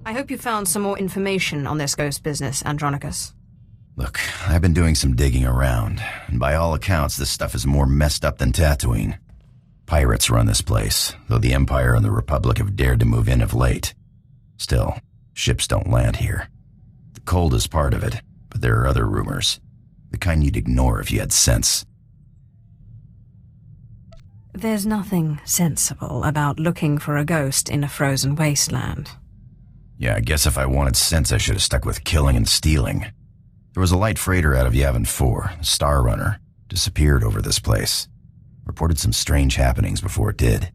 I hope you found some more information on this ghost business, Andronikos. Look, I've been doing some digging around, and by all accounts, this stuff is more messed up than Tatooine. Pirates run this place, though the Empire and the Republic have dared to move in of late. Still, ships don't land here. The cold is part of it, but there are other rumors. The kind you'd ignore if you had sense. There's nothing sensible about looking for a ghost in a frozen wasteland. Yeah, I guess if I wanted sense, I should have stuck with killing and stealing. There was a light freighter out of Yavin 4, the Star Runner, disappeared over this place. Reported some strange happenings before it did. It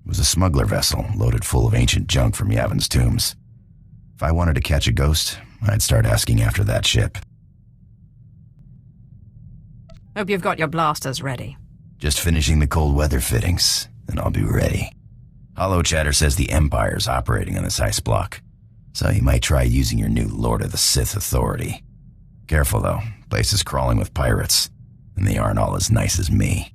was a smuggler vessel loaded full of ancient junk from Yavin's tombs. If I wanted to catch a ghost, I'd start asking after that ship. Hope you've got your blasters ready. Just finishing the cold weather fittings, and I'll be ready. Hollow chatter says the Empire's operating on this ice block, so you might try using your new Lord of the Sith authority. Careful though, place is crawling with pirates, and they aren't all as nice as me.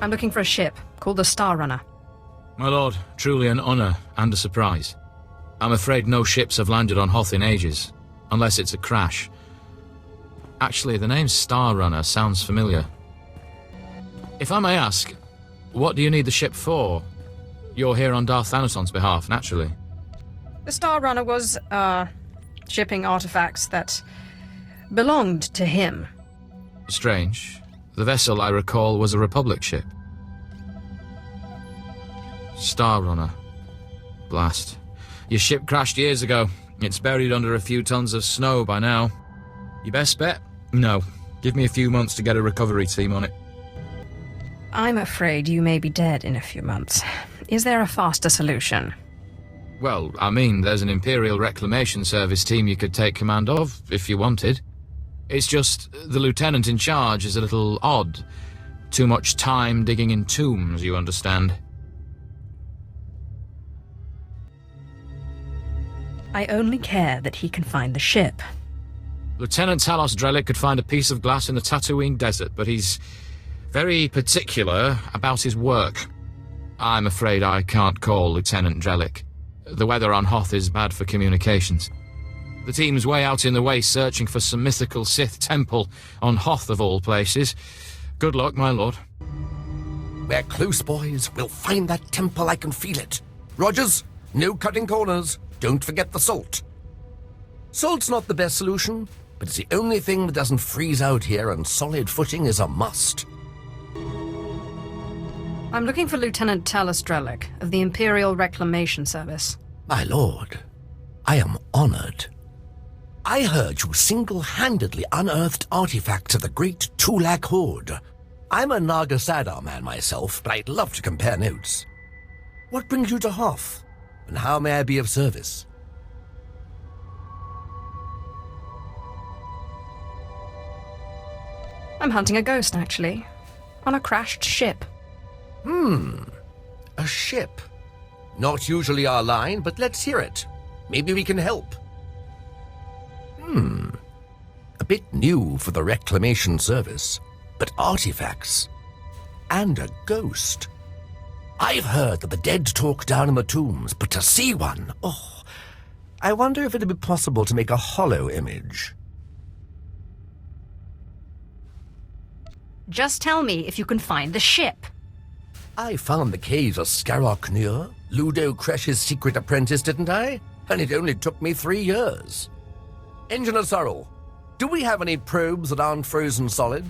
I'm looking for a ship called the Star Runner. My lord, truly an honor and a surprise. I'm afraid no ships have landed on Hoth in ages, unless it's a crash. Actually, the name Star Runner sounds familiar. If I may ask, what do you need the ship for? You're here on Darth Thanaton's behalf, naturally. The Star Runner was, shipping artifacts that belonged to him. Strange. The vessel, I recall, was a Republic ship. Star Runner. Blast. Your ship crashed years ago. It's buried under a few tons of snow by now. Your best bet? No. Give me a few months to get a recovery team on it. I'm afraid you may be dead in a few months. Is there a faster solution? Well, I mean, there's an Imperial Reclamation Service team you could take command of, if you wanted. It's just, the lieutenant in charge is a little odd. Too much time digging in tombs, you understand. I only care that he can find the ship. Lieutenant Talos Drellick could find a piece of glass in the Tatooine desert, but he's very particular about his work. I'm afraid I can't call Lieutenant Drellick. The weather on Hoth is bad for communications. The team's way out in the waste searching for some mythical Sith temple on Hoth of all places. Good luck, my lord. We're close, boys. We'll find that temple, I can feel it. Rogers, no cutting corners. Don't forget the salt. Salt's not the best solution, but it's the only thing that doesn't freeze out here, and solid footing is a must. I'm looking for Lieutenant Talos Drellick of the Imperial Reclamation Service. My lord, I am honored. I heard you single-handedly unearthed artifacts of the great Tulak Hoard. I'm a Naga Sadar man myself, but I'd love to compare notes. What brings you to Hoth, and how may I be of service? I'm hunting a ghost, actually. On a crashed ship. A ship. Not usually our line, but let's hear it. Maybe we can help. A bit new for the Reclamation Service, but artifacts. And a ghost. I've heard that the dead talk down in the tombs, but to see one, oh, I wonder if it'd be possible to make a hollow image. Just tell me if you can find the ship. I found the caves of Scarrock Nur, Ludo Kresh's secret apprentice, didn't I? And it only took me 3 years. Engineer Sorrel, do we have any probes that aren't frozen solid?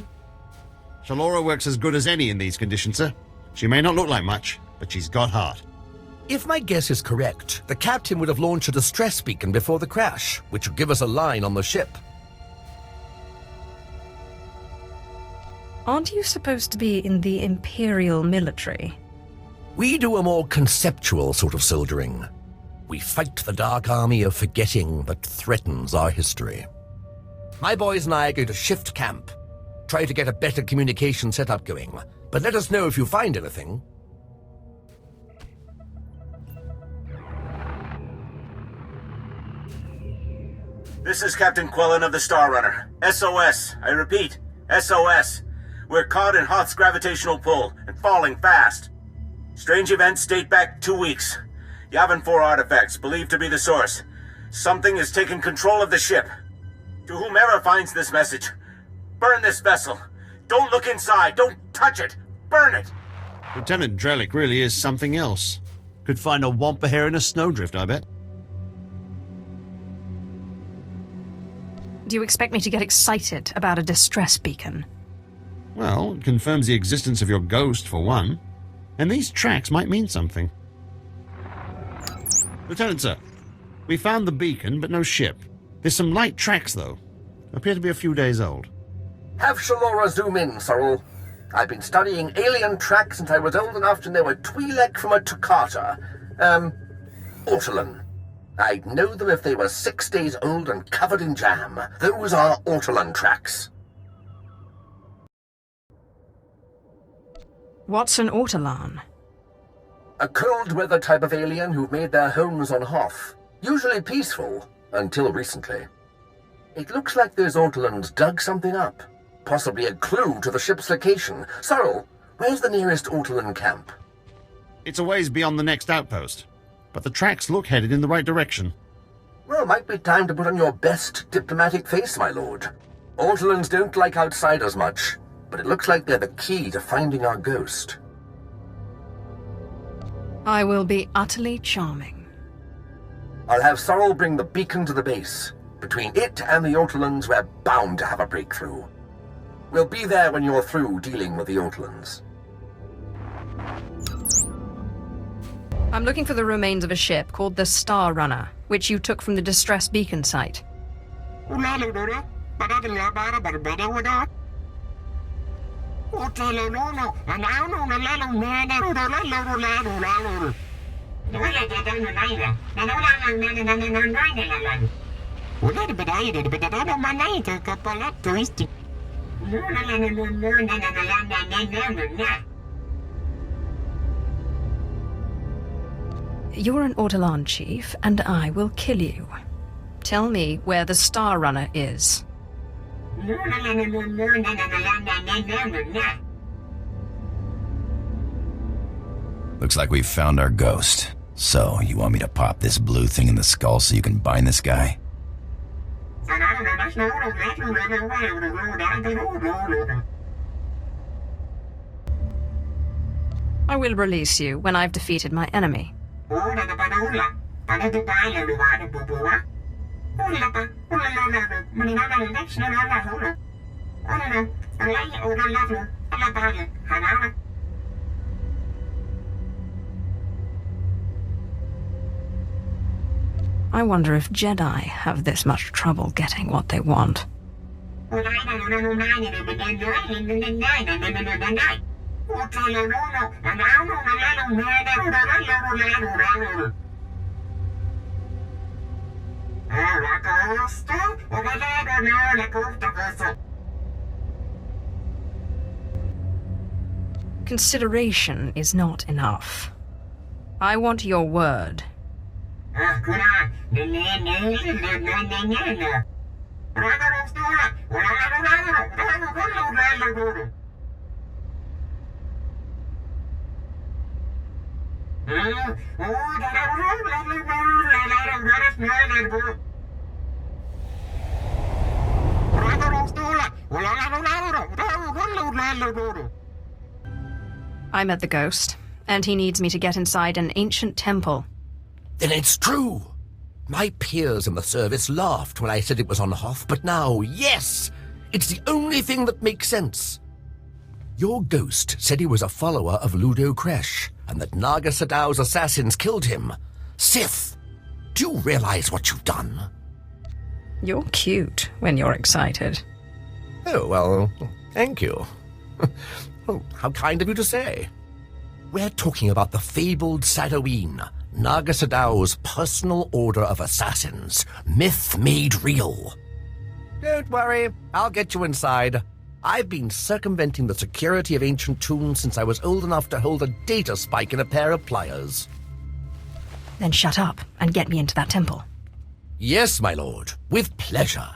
Shalora works as good as any in these conditions, sir. She may not look like much, but she's got heart. If my guess is correct, the captain would have launched a distress beacon before the crash, which would give us a line on the ship. Aren't you supposed to be in the Imperial military? We do a more conceptual sort of soldiering. We fight the dark army of forgetting that threatens our history. My boys and I are going to shift camp, try to get a better communication setup going, but let us know if you find anything. This is Captain Quillen of the Star Runner. SOS. I repeat, SOS. We're caught in Hoth's gravitational pull and falling fast. Strange events date back 2 weeks. Yavin 4 artifacts believed to be the source. Something has taken control of the ship. To whomever finds this message, burn this vessel. Don't look inside. Don't touch it. Burn it. Lieutenant Drellick really is something else. Could find a wampa hair in a snowdrift, I bet. Do you expect me to get excited about a distress beacon? Well, it confirms the existence of your ghost, for one. And these tracks might mean something. Lieutenant, sir. We found the beacon, but no ship. There's some light tracks, though. Appear to be a few days old. Have Shalora zoom in, Sorrel. I've been studying alien tracks since I was old enough to know a Twi'lek from a Toccata. Ortolan. I'd know them if they were 6 days old and covered in jam. Those are Ortolan tracks. What's an Ortolan? A cold-weather type of alien who've made their homes on Hoth. Usually peaceful, until recently. It looks like those Ortolans dug something up. Possibly a clue to the ship's location. Sorrel, where's the nearest Ortolan camp? It's a ways beyond the next outpost, but the tracks look headed in the right direction. Well, might be time to put on your best diplomatic face, my lord. Ortolans don't like outsiders much, but it looks like they're the key to finding our ghost. I will be utterly charming. I'll have Sorrel bring the beacon to the base. Between it and the Ortolans, we're bound to have a breakthrough. We'll be there when you're through dealing with the Ortolans. I'm looking for the remains of a ship called the Star Runner, which you took from the distress beacon site. You're an Ortolan chief, and I will kill you. Tell me where the Star Runner is. Looks like we've found our ghost. So, you want me to pop this blue thing in the skull so you can bind this guy? I will release you when I've defeated my enemy. I wonder if Jedi have this much trouble getting what they want. Consideration is not enough. I want your word. I met the ghost, and he needs me to get inside an ancient temple. Then it's true. My peers in the service laughed when I said it was on Hoth, but now, yes, it's the only thing that makes sense. Your ghost said he was a follower of Ludo Kresh, and that Naga Sadow's assassins killed him. Sith, do you realize what you've done? You're cute when you're excited. Oh, well, thank you. Oh, how kind of you to say. We're talking about the fabled Sadoween, Naga Sadow's personal order of assassins, myth made real. Don't worry, I'll get you inside. I've been circumventing the security of ancient tombs since I was old enough to hold a data spike in a pair of pliers. Then shut up and get me into that temple. Yes, my lord, with pleasure.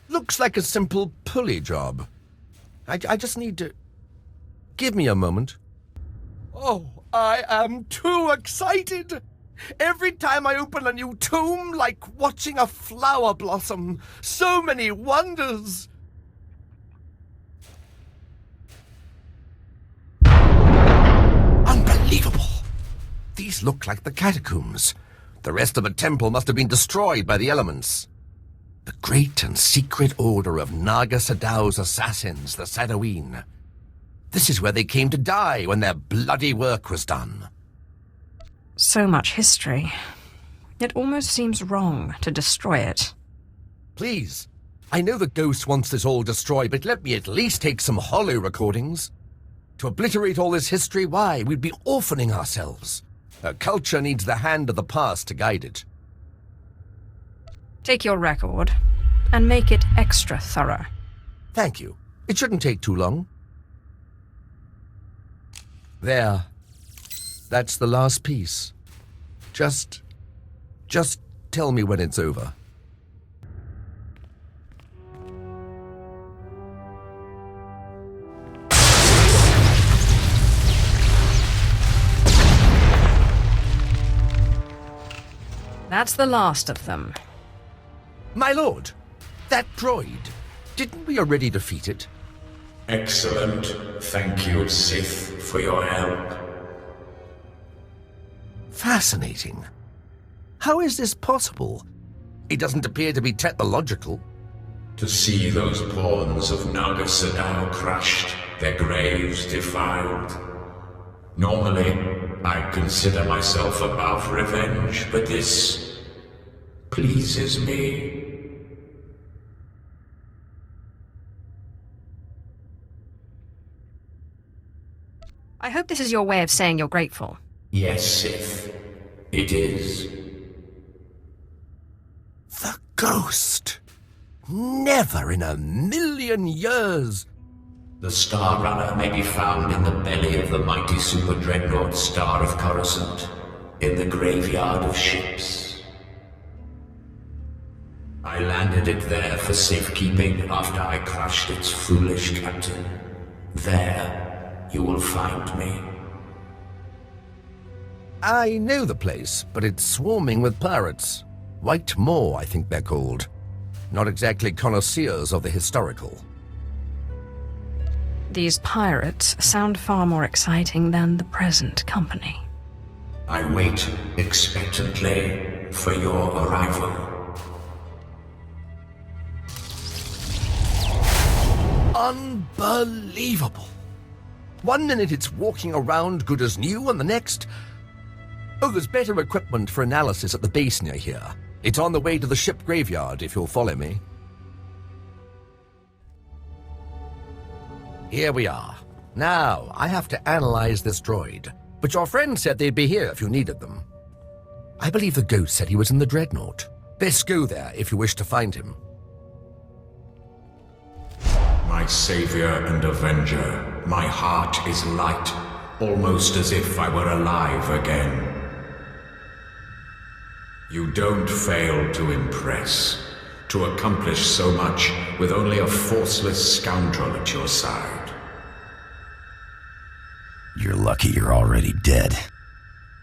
Looks like a simple pulley job. I just need to... Give me a moment. Oh, I am too excited! Every time I open a new tomb, like watching a flower blossom. So many wonders! Unbelievable! These look like the catacombs. The rest of the temple must have been destroyed by the elements. The great and secret order of Naga Sadow's assassins, the Sadoween. This is where they came to die when their bloody work was done. So much history. It almost seems wrong to destroy it. Please, I know the ghost wants this all destroyed, but let me at least take some hollow recordings. To obliterate all this history, why, we'd be orphaning ourselves. Our culture needs the hand of the past to guide it. Take your record and make it extra thorough. Thank you. It shouldn't take too long. There. That's the last piece. Just tell me when it's over. That's the last of them. My lord, that droid, didn't we already defeat it? Excellent. Thank you, Sith, for your help. Fascinating. How is this possible? It doesn't appear to be technological. To see those pawns of Naga Sadow crushed, their graves defiled. Normally, I consider myself above revenge, but this pleases me. I hope this is your way of saying you're grateful. Yes, Sith. It is. The ghost! Never in a million years! The Star Runner may be found in the belly of the mighty super dreadnought Star of Coruscant, in the graveyard of ships. I landed it there for safekeeping after I crushed its foolish captain. There, you will find me. I know the place, but it's swarming with pirates. White Moor, I think they're called. Not exactly connoisseurs of the historical. These pirates sound far more exciting than the present company. I wait expectantly for your arrival. Unbelievable! 1 minute it's walking around good as new, and the next... Oh, there's better equipment for analysis at the base near here. It's on the way to the ship graveyard, if you'll follow me. Here we are. Now, I have to analyze this droid. But your friend said they'd be here if you needed them. I believe the ghost said he was in the dreadnought. Best go there if you wish to find him. My savior and avenger, my heart is light, almost as if I were alive again. You don't fail to impress, to accomplish so much with only a forceless scoundrel at your side. You're lucky you're already dead.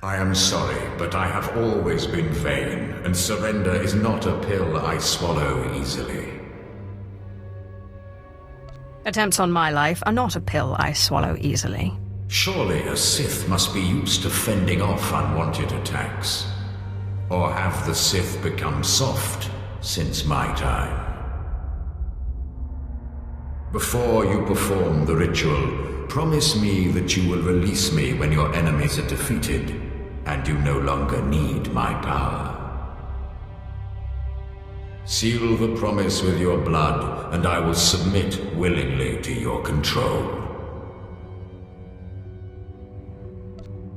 I am sorry, but I have always been vain, and surrender is not a pill I swallow easily. Attempts on my life are not a pill I swallow easily. Surely a Sith must be used to fending off unwanted attacks. Or have the Sith become soft since my time? Before you perform the ritual, promise me that you will release me when your enemies are defeated, and you no longer need my power. Seal the promise with your blood, and I will submit willingly to your control.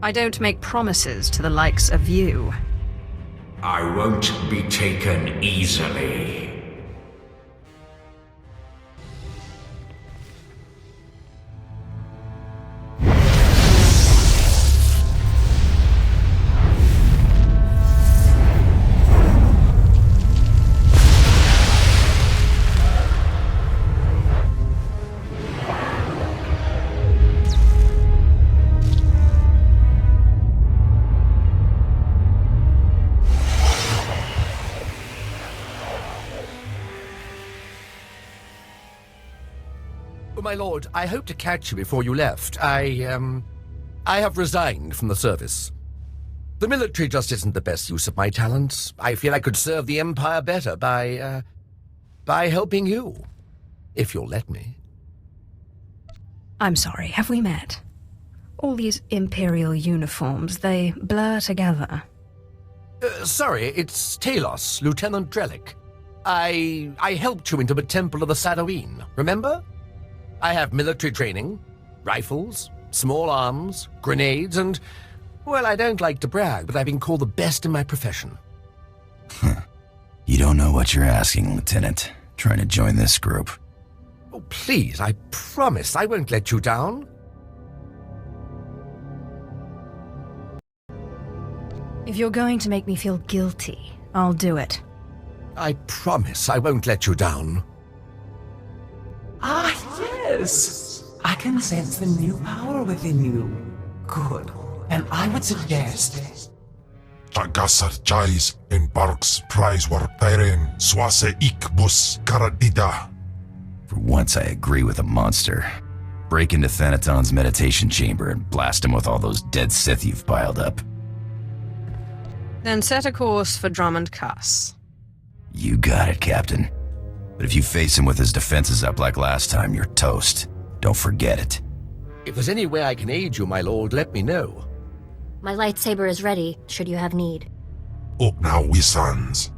I don't make promises to the likes of you. I won't be taken easily. Oh, my lord, I hope to catch you before you left. I have resigned from the service. The military just isn't the best use of my talents. I feel I could serve the Empire better by helping you. If you'll let me. I'm sorry, have we met? All these Imperial uniforms, they blur together. Sorry, it's Talos, Lieutenant Drellick. I helped you into the Temple of the Sadoween, remember? I have military training, rifles, small arms, grenades, and, well, I don't like to brag, but I've been called the best in my profession. You don't know what you're asking, Lieutenant, trying to join this group. Oh, please, I promise I won't let you down. If you're going to make me feel guilty, I'll do it. I promise I won't let you down. Ah, yes! I can sense the new power within you. Good. And I would suggest... Tagasar Chais in Barks Prize Warperen Swase Ikbus Karadida. For once I agree with a monster. Break into Thanaton's meditation chamber and blast him with all those dead Sith you've piled up. Then set a course for Drummond Cuss. You got it, Captain. But if you face him with his defenses up like last time, you're toast. Don't forget it. If there's any way I can aid you, my lord, let me know. My lightsaber is ready, should you have need. Up now, we sons.